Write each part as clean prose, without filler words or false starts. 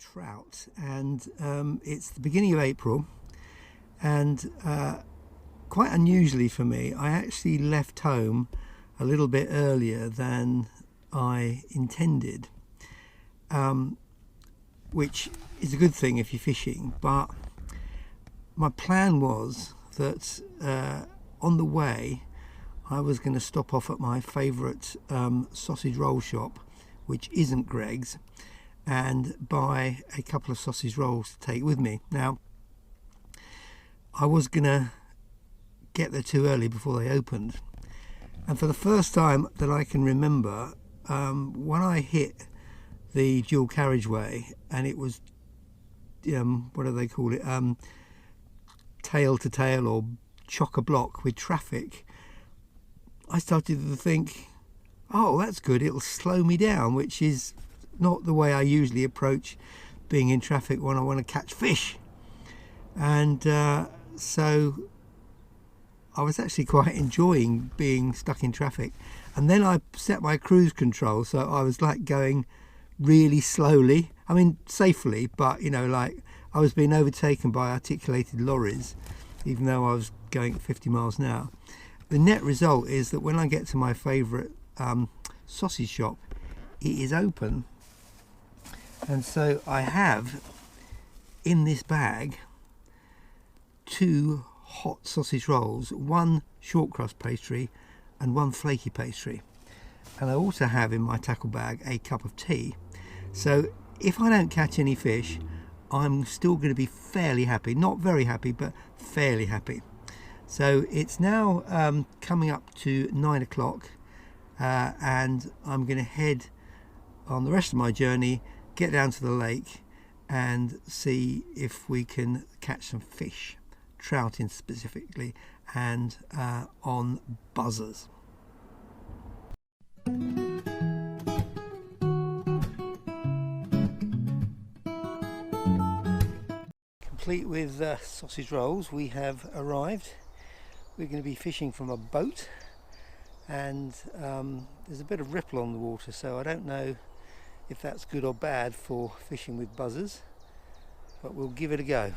trout, and it's the beginning of April, and quite unusually for me, I actually left home a little bit earlier than I intended, which is a good thing if you're fishing, but my plan was that on the way I was going to stop off at my favourite sausage roll shop, which isn't Greg's, and buy a couple of sausage rolls to take with me. Now, I was going to get there too early before they opened, and for the first time that I can remember, when I hit the dual carriageway and it was, what do they call it, tail to tail or chock-a-block with traffic, I started to think, oh, that's good, it'll slow me down, which is not the way I usually approach being in traffic when I want to catch fish. And so I was actually quite enjoying being stuck in traffic. And then I set my cruise control, so I was like going really slowly, I mean safely, but like I was being overtaken by articulated lorries, even though I was going at 50 miles an hour. The net result is that when I get to my favourite sausage shop, it is open, and so I have in this bag 2 hot sausage rolls, 1 short crust pastry and 1 flaky pastry, and I also have in my tackle bag a cup of tea. So if I don't catch any fish, I'm still going to be fairly happy, not very happy, but fairly happy. So it's now coming up to 9 o'clock, and I'm going to head on the rest of my journey, get down to the lake and see if we can catch some fish, trout in specifically, and on buzzers. Complete with sausage rolls, we have arrived. We're going to be fishing from a boat, and there's a bit of ripple on the water, so I don't know if that's good or bad for fishing with buzzers, but we'll give it a go.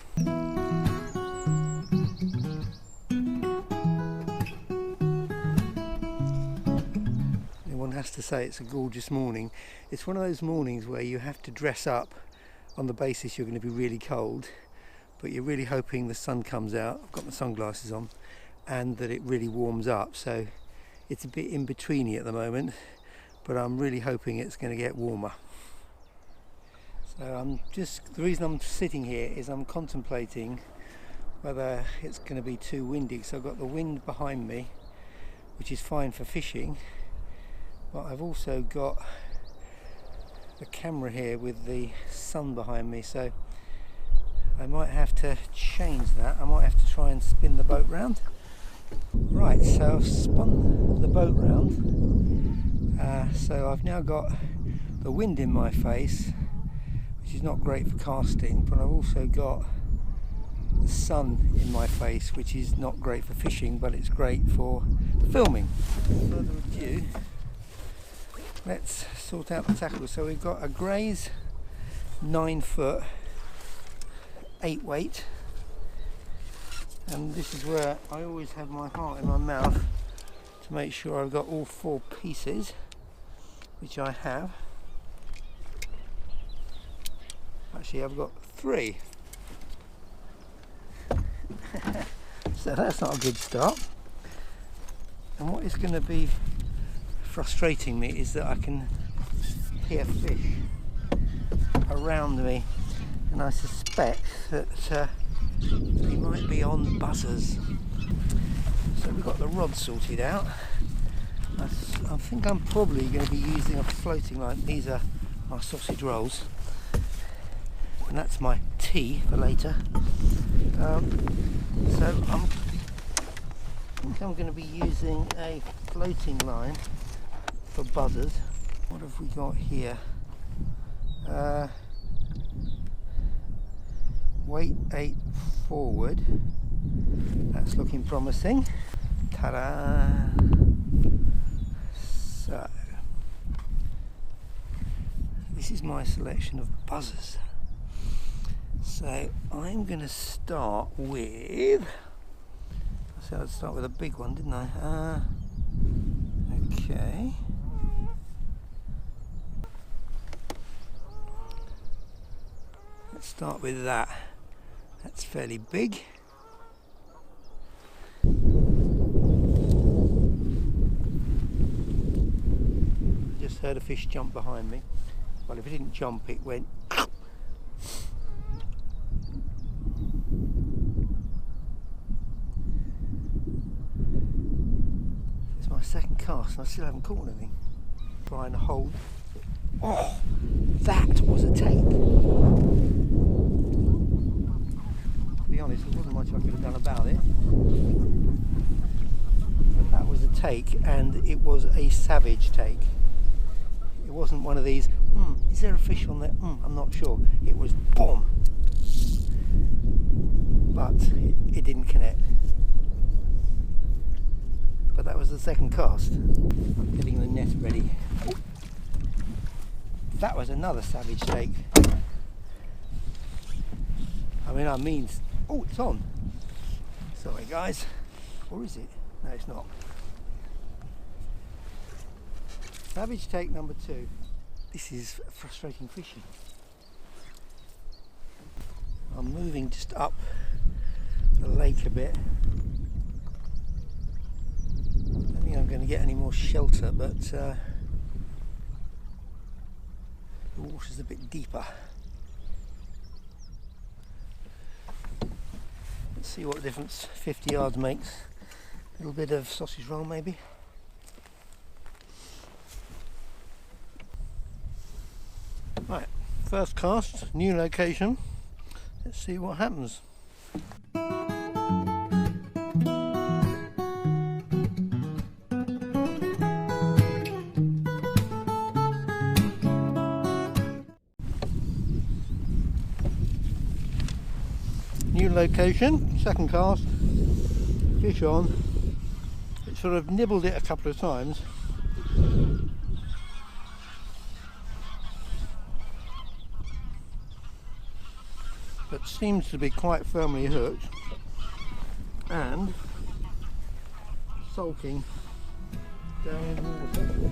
One has to say it's a gorgeous morning. It's one of those mornings where you have to dress up on the basis you're going to be really cold, but you're really hoping the sun comes out. I've got my sunglasses on, and that it really warms up. So it's a bit in betweeny at the moment, but I'm really hoping it's going to get warmer. So the reason I'm sitting here is I'm contemplating whether it's going to be too windy. So I've got the wind behind me, which is fine for fishing, but I've also got the camera here with the sun behind me, so I might have to change that. I might have to try and spin the boat round. Right, so I've spun the boat round, so I've now got the wind in my face, which is not great for casting, but I've also got the sun in my face, which is not great for fishing, but it's great for the filming. Without further ado, let's sort out the tackle. So we've got a Gray's 9-foot 8-weight, and this is where I always have my heart in my mouth to make sure I've got all 4 pieces, which I have. Actually, I've got 3. So that's not a good start. And what is going to be frustrating me is that I can hear fish around me, and I suspect that they might be on buzzers. So we've got the rod sorted out. I think I'm probably going to be using a floating line. These are my sausage rolls, and that's my tea for later. So I think I'm going to be using a floating line for buzzers. What have we got here? Weight 8 forward. That's looking promising. Ta-da! So this is my selection of buzzers. So I'm going to start with, I said I'd start with a big one, didn't I? Okay. Let's start with that. That's fairly big. Just heard a fish jump behind me. Well, if it didn't jump, it went. It's my second cast and I still haven't caught anything. Trying to hold. Oh, that was a take. To be honest, there wasn't much I could have done about it. But that was a take, and it was a savage take. It wasn't one of these, is there a fish on there? I'm not sure. It was boom. But it didn't connect. But that was the second cast. Getting the net ready. Oh. That was another savage take. I mean, oh, it's on. Sorry guys. Or is it? No, it's not. Savage take number 2. This is frustrating fishing. I'm moving just up the lake a bit. I don't think I'm going to get any more shelter, but the water's a bit deeper. Let's see what difference 50 yards makes. A little bit of sausage roll maybe. Right, first cast, new location. Let's see what happens. New location, second cast, fish on. It sort of nibbled it a couple of times. But seems to be quite firmly hooked and sulking down in the water.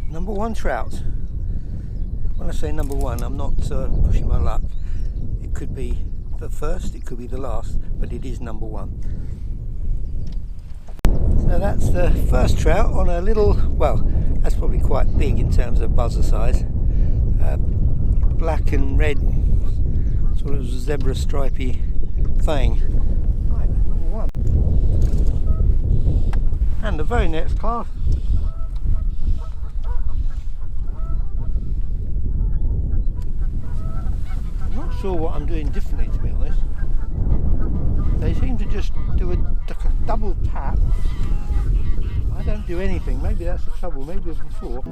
Number 1 trout. When I say number 1, I'm not pushing my luck. It could be the first, it could be the last, but it is number 1. So that's the first trout on a little, well, that's probably quite big in terms of buzzer size. Black and red, sort of zebra stripy thing. Right, number 1. And the very next cast. Sure what I'm doing differently, to be honest. They seem to just do a double tap. I don't do anything. Maybe that's the trouble. Maybe it was before.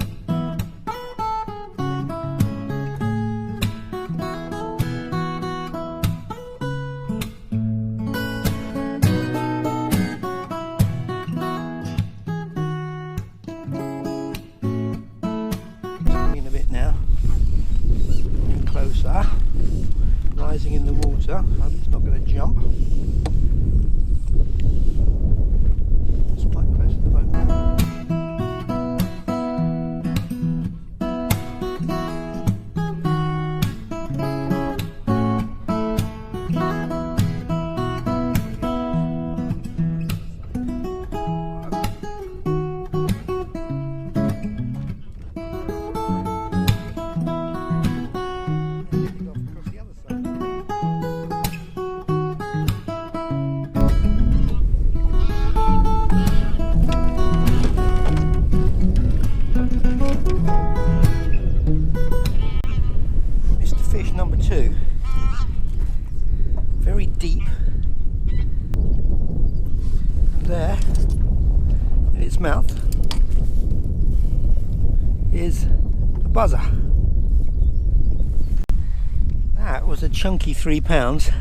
In a bit now. Getting closer. Rising in the water. I hope it's not going to jump. It's quite close to the boat. Number 2, very deep. And there its mouth is the buzzer. That was a chunky £3.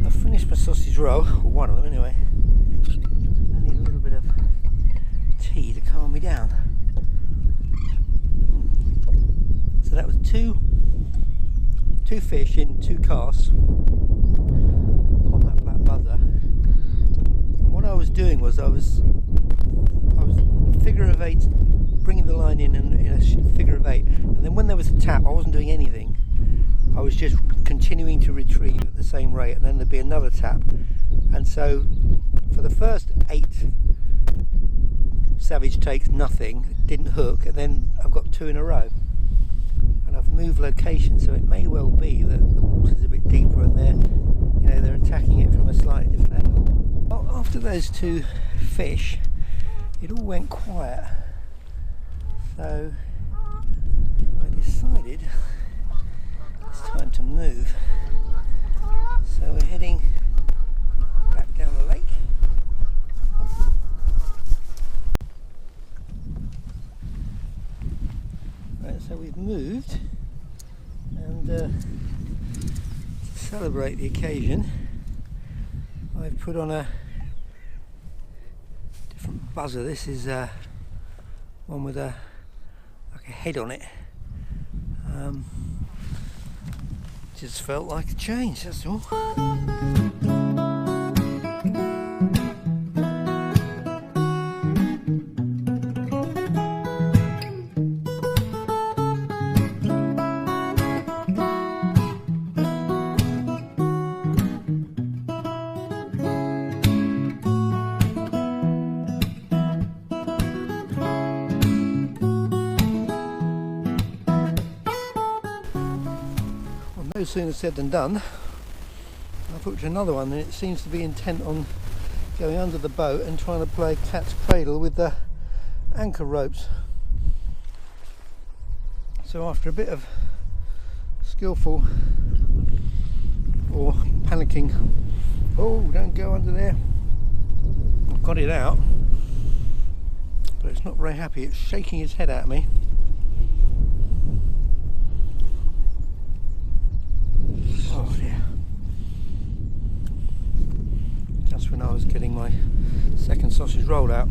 I finished my sausage roll, or one of them anyway. I need a little bit of tea to calm me down. So that was two fish in 2 casts on that black buzzer. And what I was doing was I was figure of 8, bringing the line in a figure of 8, and then when there was a tap I wasn't doing anything. I was just continuing to retrieve at the same rate, and then there'd be another tap. And so for the first 8 savage takes, nothing, didn't hook, and then I've got 2 in a row. And I've moved location, so it may well be that the water's a bit deeper and they're attacking it from a slightly different angle. Well, after those 2 fish, it all went quiet. So I decided it's time to move. So we're heading back down the lake. Right, so we've moved, and to celebrate the occasion I've put on a different buzzer. This is one with like a head on it. Just felt like a change, that's all. No sooner said than done. I hooked another one, and it seems to be intent on going under the boat and trying to play cat's cradle with the anchor ropes. So after a bit of skillful or panicking, oh, don't go under there, I've got it out, but it's not very happy. It's shaking its head at me. Oh dear. Just when I was getting my second sausage roll out.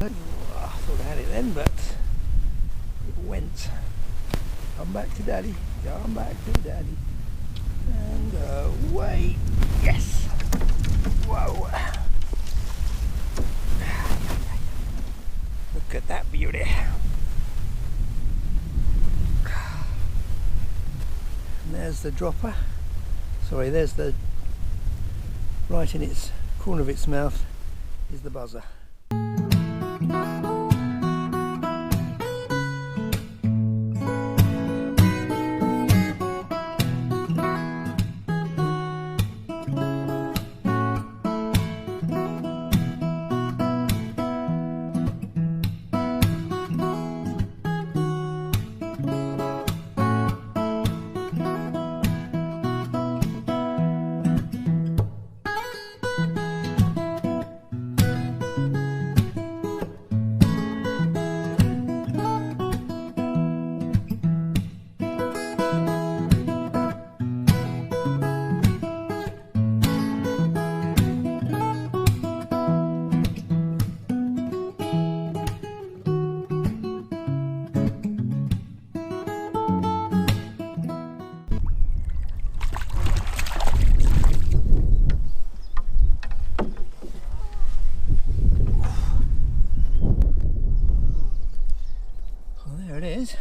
I thought I had it then, but it went. Come back to daddy, come back to daddy. And away. Yes! Whoa! Look at that beauty. And there's the dropper. Sorry, there's the, right in its corner of its mouth is the buzzer. It is.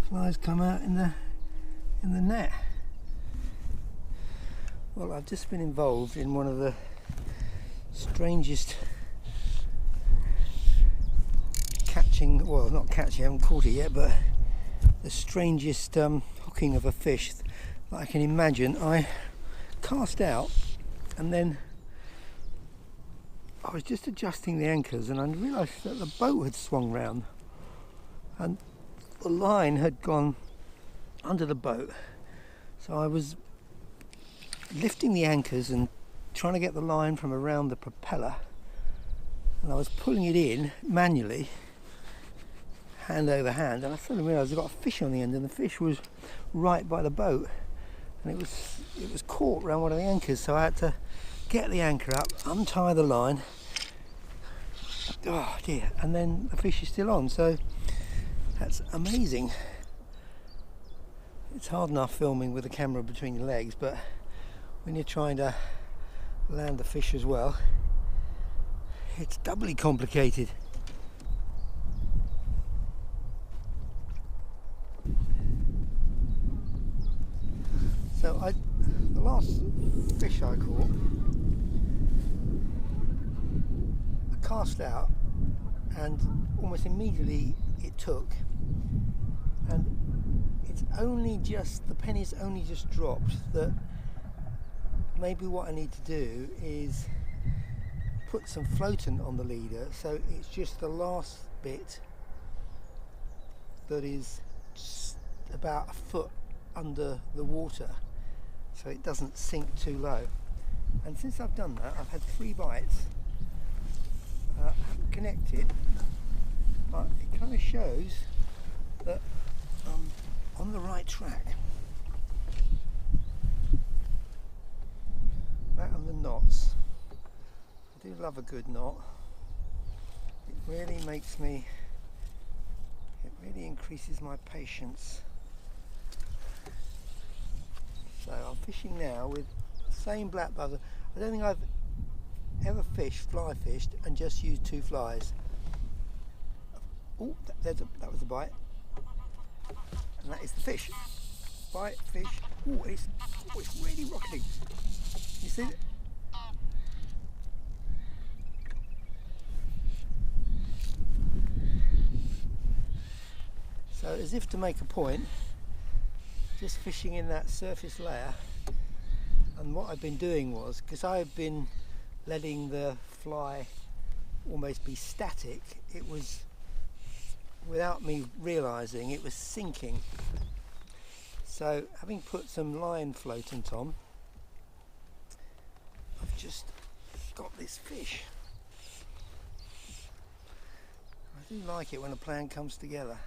Flies come out in the net. Well, I've just been involved in one of the strangest catching, well, not catching, I haven't caught it yet, but the strangest hooking of a fish that I can imagine. I cast out, and then I was just adjusting the anchors, and I realised that the boat had swung round and the line had gone under the boat. So I was lifting the anchors and trying to get the line from around the propeller, and I was pulling it in manually, hand over hand, and I suddenly realised I got a fish on the end, and the fish was right by the boat, and it was caught around one of the anchors, so I had to get the anchor up, untie the line, oh dear, and then the fish is still on. So that's amazing. It's hard enough filming with the camera between your legs, but when you're trying to land the fish as well, it's doubly complicated. So the last fish I caught, I cast out, and almost immediately it took, and it's only just, the penny's only just dropped, that maybe what I need to do is put some floatant on the leader, so it's just the last bit that is just about a foot under the water, so it doesn't sink too low. And since I've done that, I've had 3 bites. I haven't connected, but it kind of shows that I'm on the right track. Back on the knots. I do love a good knot. It really makes me, it really increases my patience. So I'm fishing now with the same black buzzer. I don't think I've ever fly fished and just used 2 flies. Oh, that was a bite. And that is the fish. Bite, fish. Oh, it's really rocketing. You see it? So as if to make a point, just fishing in that surface layer, and what I've been doing was, because I've been letting the fly almost be static, it was, without me realising, it was sinking. So having put some line floatant on, I've just got this fish. I do like it when a plan comes together.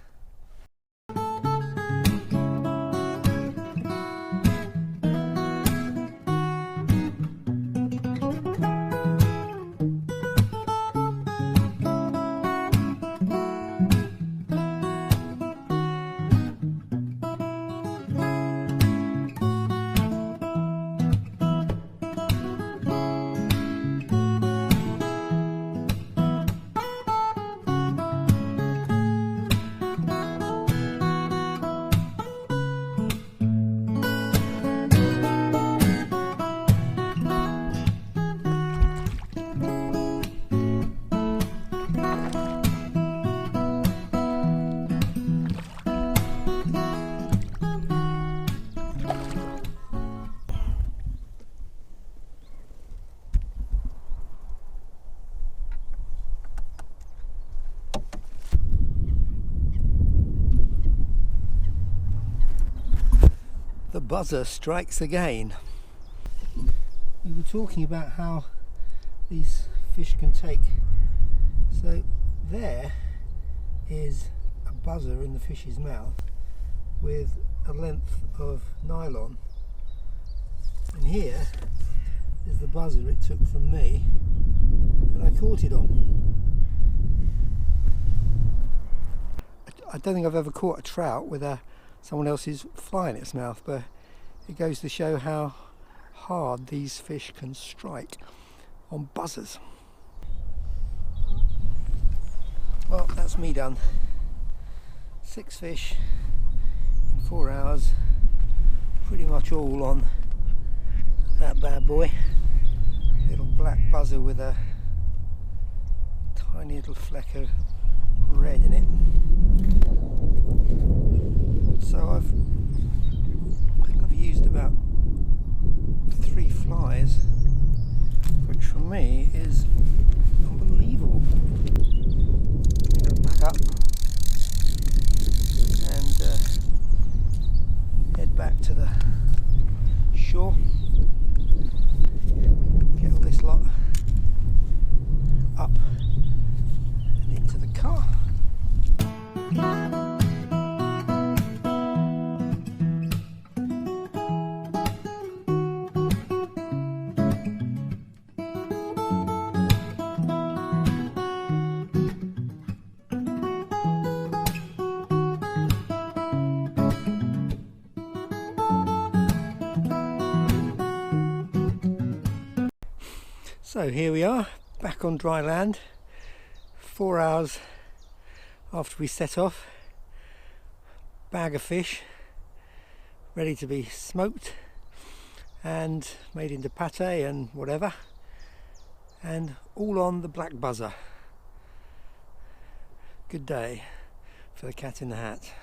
The buzzer strikes again. We were talking about how these fish can take. So there is a buzzer in the fish's mouth with a length of nylon, and here is the buzzer it took from me that I caught it on. I don't think I've ever caught a trout with someone else's fly in its mouth, but it goes to show how hard these fish can strike on buzzers. Well, that's me done. 6 fish in 4 hours, pretty much all on that bad boy. Little black buzzer with a tiny little fleck of red in it. So I've used about 3 flies, which for me is unbelievable. I'm going to back up and head back to the shore. So here we are, back on dry land, 4 hours after we set off. Bag of fish ready to be smoked and made into pate and whatever, and all on the black buzzer. Good day for the Cat in the Hat.